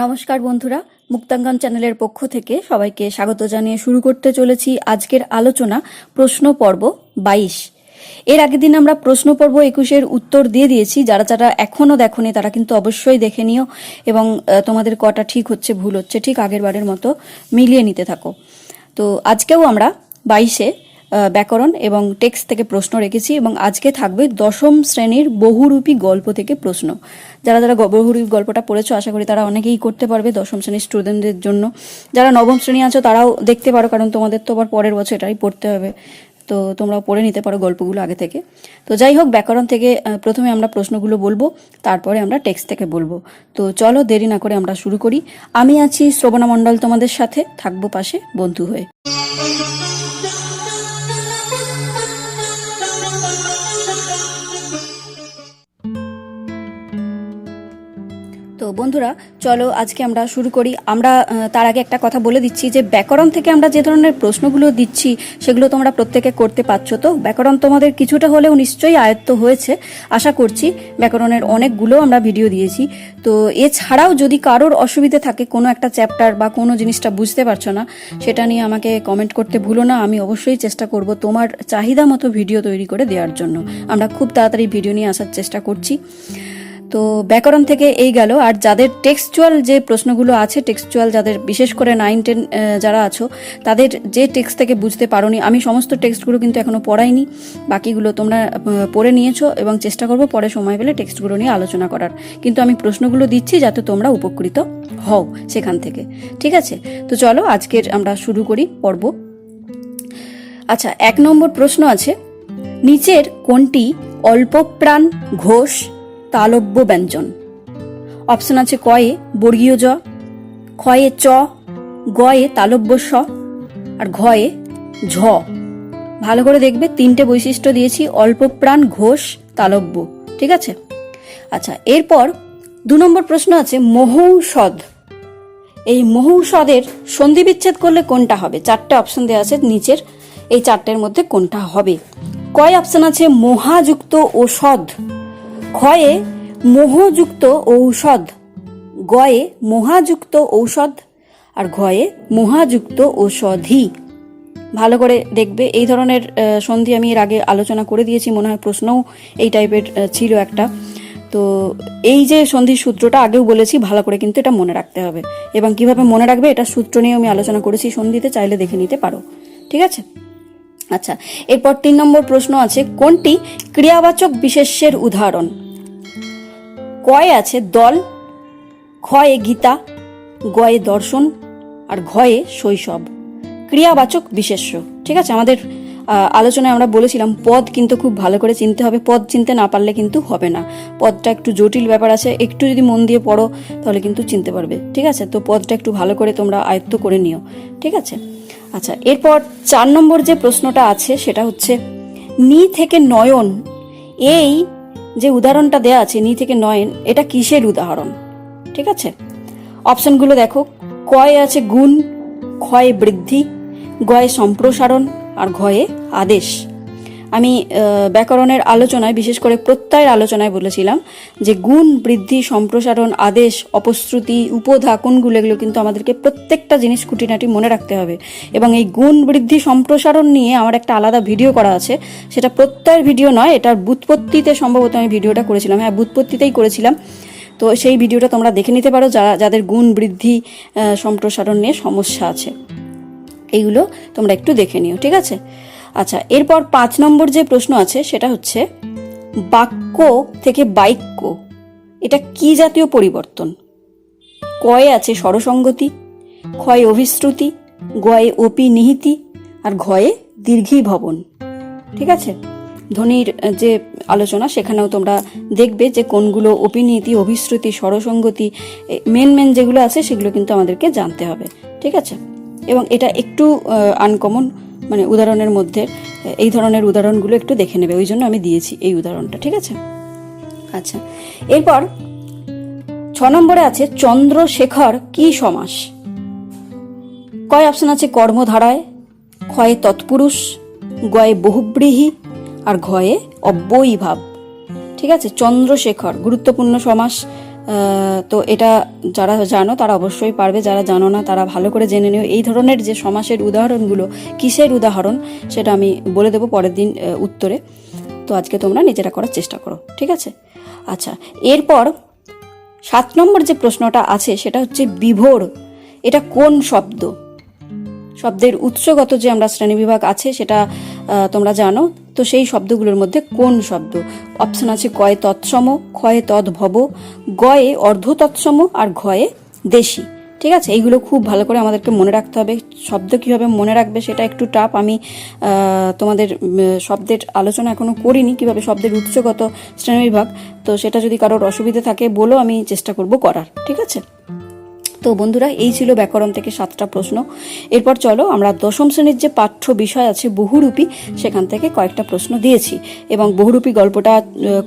নমস্কার বন্ধুরা, মুক্তাঙ্গন চ্যানেলের পক্ষ থেকে সবাইকে স্বাগত জানিয়ে শুরু করতে চলেছি আজকের আলোচনা প্রশ্ন পর্ব 22। এর আগের দিন আমরা প্রশ্ন পর্ব 21-এর উত্তর দিয়ে দিয়েছি। যারা যারা এখনো দেখোনি তারা কিন্তু অবশ্যই দেখে নিও এবং তোমাদের কটা ঠিক হচ্ছে ভুল হচ্ছে ঠিক আগের বারের মতো মিলিয়ে নিতে থাকো। তো আজকেও আমরা 22-এ ব্যাকরণ এবং টেক্সট থেকে প্রশ্ন রেখেছি এবং আজকে থাকবে দশম শ্রেণীর বহুরূপী গল্প থেকে প্রশ্ন। যারা যারা বহুরূপী গল্পটা পড়েছো আশা করি তারা অনেকেই করতে পারবে দশম শ্রেণীর স্টুডেন্টদের জন্য। যারা নবম শ্রেণী আছো তারাও দেখতে পারো, কারণ তোমাদের তো আবার পরের বছর এটাই পড়তে হবে, তো তোমরাও পড়ে নিতে পারো গল্পগুলো আগে থেকে। তো যাই হোক, ব্যাকরণ থেকে প্রথমে আমরা প্রশ্নগুলো বলবো, তারপরে আমরা টেক্সট থেকে বলবো। তো চলো দেরি না করে আমরা শুরু করি। আমি আছি শ্রবণা মণ্ডল, তোমাদের সাথে থাকবো পাশে বন্ধু হয়ে। তো বন্ধুরা চলো আজকে আমরা শুরু করি। আমরা তার আগে একটা কথা বলে দিচ্ছি যে ব্যাকরণ থেকে আমরা যে ধরনের প্রশ্নগুলো দিচ্ছি সেগুলো তোমরা প্রত্যেকে করতে পারছো। তো ব্যাকরণ তোমাদের কিছুটা হলেও নিশ্চয়ই আয়ত্ত হয়েছে আশা করছি। ব্যাকরণের অনেকগুলো আমরা ভিডিও দিয়েছি। তো এছাড়াও যদি কারোর অসুবিধা থাকে, কোনো একটা চ্যাপ্টার বা কোনো জিনিসটা বুঝতে পারছো না, সেটা নিয়ে আমাকে কমেন্ট করতে ভুলো না। আমি অবশ্যই চেষ্টা করব তোমার চাহিদা মতো ভিডিও তৈরি করে দেওয়ার জন্য। আমরা খুব তাড়াতাড়ি ভিডিও নিয়ে আসার চেষ্টা করছি। তো ব্যাকরণ থেকে এই গেল। আর যাদের টেক্সচুয়াল যে প্রশ্নগুলো আছে, টেক্সচুয়াল যাদের বিশেষ করে 9-10 যারা আছো, তাদের যে টেক্সট থেকে বুঝতে পারোনি, আমি সমস্ত টেক্সটগুলো কিন্তু এখনো পড়াইনি, বাকিগুলো তোমরা পড়ে নিয়েছো এবং চেষ্টা করবো পরে সময় পেলে টেক্সটগুলো নিয়ে আলোচনা করার। কিন্তু আমি প্রশ্নগুলো দিচ্ছি যাতে তোমরা উপকৃত হও সেখান থেকে, ঠিক আছে? তো চলো আজকের আমরা শুরু করি পর্ব। আচ্ছা, 1 নম্বর প্রশ্ন আছে, নিচের কোনটি অল্পপ্রাণ ঘোষ তালব্য ব্যঞ্জন? অপশন আছে কয়ে বর্গীয় জ, খয়ে চ, গয়ে তালব্য স, আর ঘয়ে ঝ। ভালো করে দেখবে, 3টে বৈশিষ্ট্য দিয়েছি, অল্পপ্রাণ ঘোষ তালব্য, ঠিক আছে? আচ্ছা, এরপর 2 নম্বর প্রশ্ন আছে মহৌষধ। এই মহৌষধের সন্ধি বিচ্ছেদ করলে কোনটা হবে? 4টে অপশন দেওয়া আছে নিচের, এই 4টের মধ্যে কোনটা হবে? কয় অপশন আছে মহাযুক্ত ঔষধ, খয়ে মোহযুক্ত ঔষধ, গয়ে মহাযুক্ত ঔষধ, আর ঘয়ে মহাযুক্ত ঔষধি। ভালো করে দেখবে, এই ধরনের সন্ধি আমি এর আগে আলোচনা করে দিয়েছি, মনে হয় প্রশ্নও এই টাইপের ছিল একটা। তো এই যে সন্ধির সূত্রটা আগেও বলেছি, ভালো করে কিন্তু এটা মনে রাখতে হবে। এবং কিভাবে মনে রাখবে এটা সূত্র নিয়ে আমি আলোচনা করেছি সন্ধিতে, চাইলে দেখে নিতে পারো, ঠিক আছে? আচ্ছা, এরপর 3 নম্বর প্রশ্ন আছে, কোনটি ক্রিয়াবাচক বিশেষ্যের উদাহরণ? কয়ে আছে দল, খয়ে গীতা, গয়ে দর্শন, আর ঘয়ে শৈশব। ক্রিয়াবাচক বিশেষ্য, ঠিক আছে? আমাদের আলোচনায় আমরা বলেছিলাম পদ কিন্তু খুব ভালো করে চিনতে হবে, পদ চিনতে না পারলে কিন্তু হবে না। পদটা একটু জটিল ব্যাপার আছে, একটু যদি মন দিয়ে পড়ো তাহলে কিন্তু চিনতে পারবে, ঠিক আছে? তো পদটা একটু ভালো করে তোমরা আয়ত্ত করে নিও, ঠিক আছে? আচ্ছা, এরপর 4 নম্বর যে প্রশ্নটা আছে সেটা হচ্ছে নি থেকে নয়ন, এই যে উদাহরণটা দেয়া আছে নি থেকে নয়ন, এটা কিসের উদাহরণ? ঠিক আছে, অপশনগুলো দেখো। কয়ে আছে গুণ, ক্ষয়ে বৃদ্ধি, গয়ে সম্প্রসারণ, আর ঘয়ে আদেশ। আমি ব্যাকরণের আলোচনায়, বিশেষ করে প্রত্যয়ের আলোচনায় বলেছিলাম যে গুণ, বৃদ্ধি, সম্প্রসারণ, আদেশ, অপশ্রুতি, উপধা কোনগুলো, এগুলো কিন্তু আমাদেরকে প্রত্যেকটা জিনিস খুঁটিনাটি মনে রাখতে হবে। এবং এই গুণ, বৃদ্ধি, সম্প্রসারণ নিয়ে আমার একটা আলাদা ভিডিও করা আছে, সেটা প্রত্যয়ের ভিডিও নয়, এটার ব্যুৎপত্তিতে সম্ভবত আমি ভিডিওটা করেছিলাম, হ্যাঁ ব্যুৎপত্তিতেই করেছিলাম। তো সেই ভিডিওটা তোমরা দেখে নিতে পারো যাদের গুণ, বৃদ্ধি, সম্প্রসারণ নিয়ে সমস্যা আছে, এইগুলো তোমরা একটু দেখে নিও, ঠিক আছে? আচ্ছা, এরপর 5 নম্বর যে প্রশ্ন আছে সেটা হচ্ছে বাক্য থেকে বাক্য, এটা কি জাতীয় পরিবর্তন? কয়ে আছে স্বরসঙ্গতি, ক্ষয়ে অভিশ্রুতি, গয়ে অপি নিহিতি, আর ঘয়ে দীর্ঘীভবন, ঠিক আছে? ধ্বনির যে আলোচনা সেখানেও তোমরা দেখবে যে কোনগুলো অপিনীতি, অভিশ্রুতি, স্বরসঙ্গতি, মেন যেগুলো আছে সেগুলো কিন্তু আমাদেরকে জানতে হবে, ঠিক আছে? এবং এটা একটু আনকমন, মানে উদাহরণের মধ্যে এই ধরনের উদাহরণগুলো একটু দেখে নেবে, ওই জন্য আমি দিয়েছি এই উদাহরণটা, ঠিক আছে? আচ্ছা, এরপর 6 নম্বরে আছে চন্দ্রশেখর কি সমাস? কয় অপশন আছে কর্মধারায়, ক্ষয়ে তৎপুরুষ, গয়ে বহুব্রীহি, আর ঘয়ে অব্যয়ীভাব, ঠিক আছে? চন্দ্রশেখর গুরুত্বপূর্ণ সমাস, তো এটা যারা জানো তারা অবশ্যই পারবে, যারা জানো না তারা ভালো করে জেনে নিও। এই ধরনের যে সমাসের উদাহরণগুলো কিসের উদাহরণ সেটা আমি বলে দেবো পরের দিন উত্তরে। তো আজকে তোমরা নিজেরা করার চেষ্টা করো, ঠিক আছে? আচ্ছা, এরপর 7 নম্বর যে প্রশ্নটা আছে সেটা হচ্ছে বিভোর। এটা কোন শব্দ? শব্দের উৎসগত যে আমরা শ্রেণীবিভাগ আছে সেটা তোমরা জানো। তো সেই শব্দগুলোর মধ্যে কোন শব্দ? অপশন আছে কয়ে তৎসম, ক্ষয়ে তদ্ভব, গয়ে অর্ধ তৎসম, আর ঘয়ে দেশি। ঠিক আছে, এইগুলো খুব ভালো করে আমাদেরকে মনে রাখতে হবে। শব্দ কীভাবে মনে রাখবে সেটা একটু টাফ। আমি তোমাদের শব্দের আলোচনা এখনো করিনি, কিভাবে শব্দের উৎসগত শ্রেণীবিভাগ। তো সেটা যদি কারোর অসুবিধা থাকে বলো, আমি চেষ্টা করব করার, ঠিক আছে? তো বন্ধুরা, এই ছিল ব্যাকরণ থেকে 7টা প্রশ্ন। এরপর চলো আমরা 10ম শ্রেণীর যে পাঠ্য বিষয় আছে বহুরূপী, সেখান থেকে কয়েকটা প্রশ্ন দিয়েছি। এবং বহুরূপী গল্পটা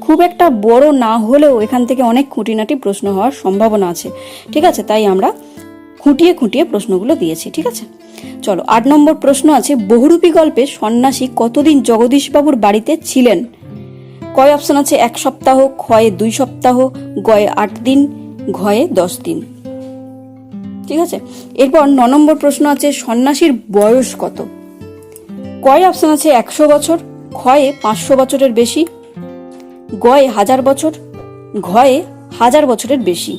খুব একটা বড় না হলেও এখান থেকে অনেক খুঁটিনাটি প্রশ্ন হওয়ার সম্ভাবনা আছে, ঠিক আছে? তাই আমরা খুঁটিয়ে খুঁটিয়ে প্রশ্নগুলো দিয়েছি, ঠিক আছে? চলো, 8 নম্বর প্রশ্ন আছে বহুরূপী গল্পে সন্ন্যাসী কতদিন জগদীশবাবুর বাড়িতে ছিলেন? কয় অপশন আছে? 1 সপ্তাহ, ক্ষয়ে 2 সপ্তাহ, গয়ে 8 দিন, ঘয়ে 10 দিন। ঠিক আছে, এরপর 9 নম্বর প্রশ্ন আছে সন্ন্যাসীর বয়স কত? কয় অপশন আছে? 100 বছর, ক্ষয়ে 500 বছরের বেশি, গয়ে 1000 বছর, ঘয়ে 1000 বছরের বেশি।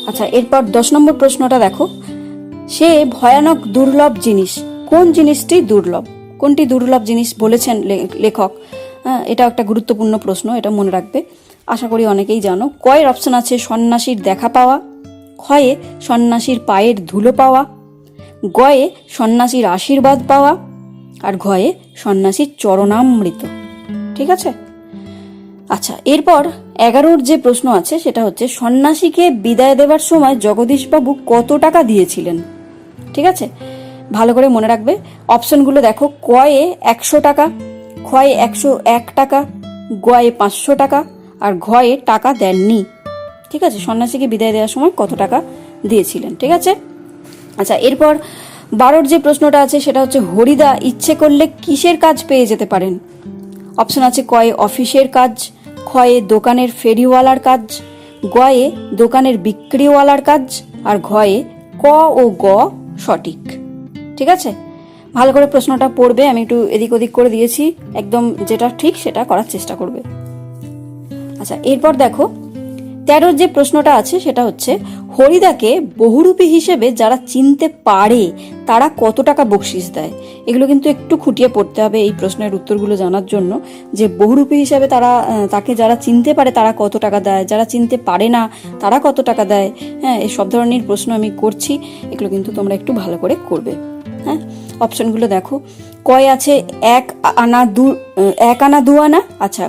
আচ্ছা, এরপর 10 নম্বর প্রশ্নটা দেখো, সে ভয়ানক দুর্লভ জিনিস, কোন জিনিসটি দুর্লভ? কোনটি দুর্লভ জিনিস বলেছেন লেখক? এটা একটা গুরুত্বপূর্ণ প্রশ্ন, এটা মনে রাখবে, আশা করি অনেকেই জানো। কয়ের অপশন আছে? সন্ন্যাসীর দেখা পাওয়া, ক্ষয়ে সন্ন্যাসীর পায়ের ধুলো পাওয়া, গয়ে সন্ন্যাসীর আশীর্বাদ পাওয়া, আর ঘয়ে সন্ন্যাসীর চরণামৃত। ঠিক আছে? আচ্ছা, এরপর 11 যে প্রশ্ন আছে সেটা হচ্ছে সন্ন্যাসীকে বিদায় দেওয়ার সময় জগদীশবাবু কত টাকা দিয়েছিলেন? ঠিক আছে, ভালো করে মনে রাখবে। অপশনগুলো দেখো, কয়ে 100 টাকা, ক্ষয়ে 101 টাকা, গয়ে 500 টাকা, আর ঘয়ে টাকা দেননি। ঠিক আছে, সন্ন্যাসীকে বিদায় দেওয়ার সময় কত টাকা দিয়েছিলেন? ঠিক আছে। আচ্ছা, এরপর 12 যে প্রশ্নটা আছে সেটা হচ্ছে হরিদা ইচ্ছে করলে কিসের কাজ পেয়ে যেতে পারেন? অপশন আছে কয়ে অফিসের কাজ, ক্ষয়ে দোকানের ফেরিওয়ালার কাজ, গয়ে দোকানের বিক্রিওয়ালার কাজ, আর ঘয়ে ক ও গ সঠিক। ঠিক আছে, ভালো করে প্রশ্নটা পড়বে, আমি একটু এদিক ওদিক করে দিয়েছি, একদম যেটা ঠিক সেটা করার চেষ্টা করবে। আচ্ছা, এরপর দেখো 13 যে প্রশ্নটা আছে সেটা হচ্ছে হরিদাকে বহুরূপী হিসেবে যারা চিনতে পারে তারা কত টাকা বকশিস দেয়? এগুলো কিন্তু একটু খুঁটিয়ে পড়তে হবে এই প্রশ্নের উত্তরগুলো জানার জন্য, যে বহুরূপী হিসেবে তাকে যারা চিনতে পারে তারা কত টাকা দেয়, যারা চিনতে পারে না তারা কত টাকা দেয়। হ্যাঁ, এই সব ধরনের প্রশ্ন আমি করছি, এগুলো কিন্তু তোমরা একটু ভালো করে করবে। হ্যাঁ, অপশনগুলো দেখো, কয় আছে 1 আনা 2 আনা, আচ্ছা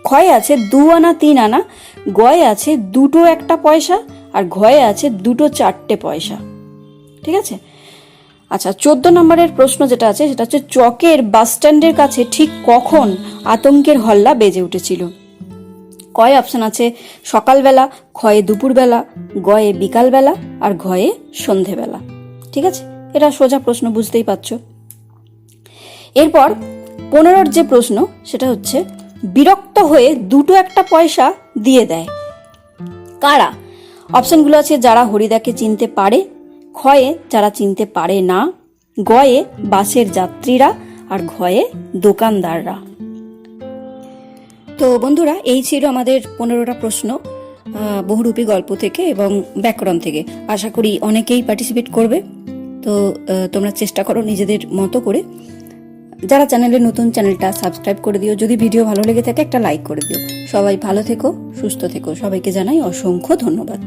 ক্ষয়ে আছে 2 আনা 3 আনা, গয়ে আছে 2 1 পয়সা, আর ঘয়ে আছে 2 4 পয়সা। ঠিক আছে। আচ্ছা, 14 নম্বরের প্রশ্ন যেটা আছে সেটা হচ্ছে চকের বাস স্ট্যান্ডের কাছে ঠিক কখন আতঙ্কের হল্লা বেজে উঠেছিল? কয় অপশন আছে? সকালবেলা, ক্ষয়ে দুপুরবেলা, গয়ে বিকালবেলা, আর ঘয়ে সন্ধেবেলা। ঠিক আছে, এটা সোজা প্রশ্ন, বুঝতেই পারছো। এরপর 15 যে প্রশ্ন সেটা হচ্ছে বিরক্ত হয়ে 2 1 পয়সা দিয়ে দেয় কারা? অপশনগুলো আছে যারা হরিদাকে চিনতে পারে, ক্ষয়ে যারা চিনতে পারে না, গয়ে বাসের যাত্রীরা, আর ঘয়ে দোকানদাররা। তো বন্ধুরা, এই ছিল আমাদের 15টা প্রশ্ন বহুরূপী গল্প থেকে এবং ব্যাকরণ থেকে। আশা করি অনেকেই পার্টিসিপেট করবে। তো তোমরা চেষ্টা করো নিজেদের মতো করে। যারা চ্যানেলে নতুন, চ্যানেলটা সাবস্ক্রাইব করে দিও। যদি ভিডিও ভালো লেগে থাকে একটা লাইক করে দিও। সবাই ভালো থেকো, সুস্থ থেকো। সবাইকে জানাই অসংখ্য ধন্যবাদ।